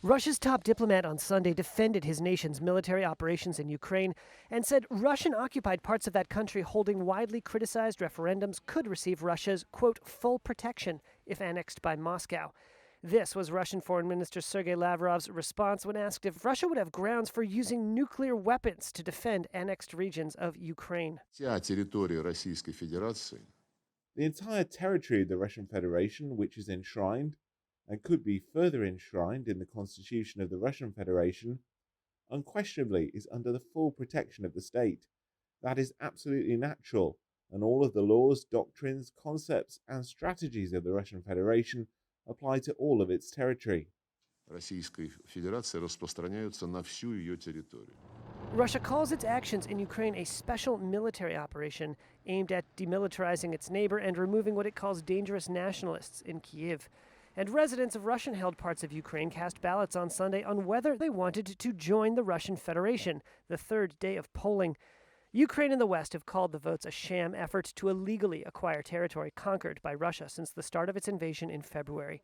Russia's top diplomat on Sunday defended his nation's military operations in Ukraine and said Russian-occupied parts of that country holding widely criticized referendums could receive Russia's, quote, full protection if annexed by Moscow. This was Russian Foreign Minister Sergei Lavrov's response when asked if Russia would have grounds for using nuclear weapons to defend annexed regions of Ukraine. The entire territory of the Russian Federation, which is enshrined and could be further enshrined in the Constitution of the Russian Federation, unquestionably is under the full protection of the state. That is absolutely natural, and all of the laws, doctrines, concepts, and strategies of the Russian Federation apply to all of its territory. Russia calls its actions in Ukraine a special military operation aimed at demilitarizing its neighbor and removing what it calls dangerous nationalists in Kyiv. And residents of Russian-held parts of Ukraine cast ballots on Sunday on whether they wanted to join the Russian Federation, the third day of polling. Ukraine and the West have called the votes a sham effort to illegally acquire territory conquered by Russia since the start of its invasion in February.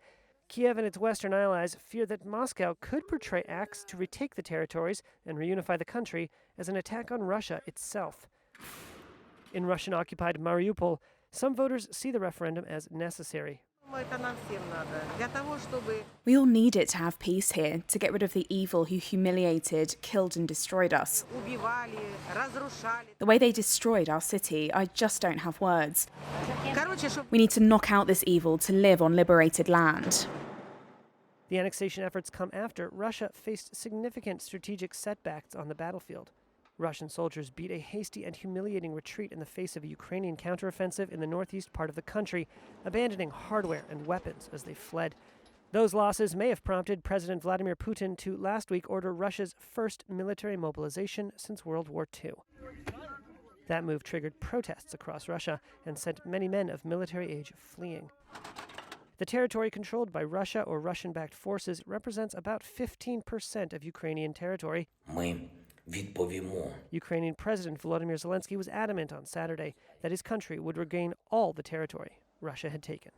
Kiev and its Western allies fear that Moscow could portray acts to retake the territories and reunify the country as an attack on Russia itself. In Russian-occupied Mariupol, some voters see the referendum as necessary. We all need it to have peace here, to get rid of the evil who humiliated, killed and destroyed us. The way they destroyed our city, I just don't have words. We need to knock out this evil to live on liberated land. The annexation efforts come after Russia faced significant strategic setbacks on the battlefield. Russian soldiers beat a hasty and humiliating retreat in the face of a Ukrainian counteroffensive in the northeast part of the country, abandoning hardware and weapons as they fled. Those losses may have prompted President Vladimir Putin to last week order Russia's first military mobilization since World War II. That move triggered protests across Russia and sent many men of military age fleeing. The territory controlled by Russia or Russian-backed forces represents about 15% of Ukrainian territory. Ukrainian President Volodymyr Zelensky was adamant on Saturday that his country would regain all the territory Russia had taken.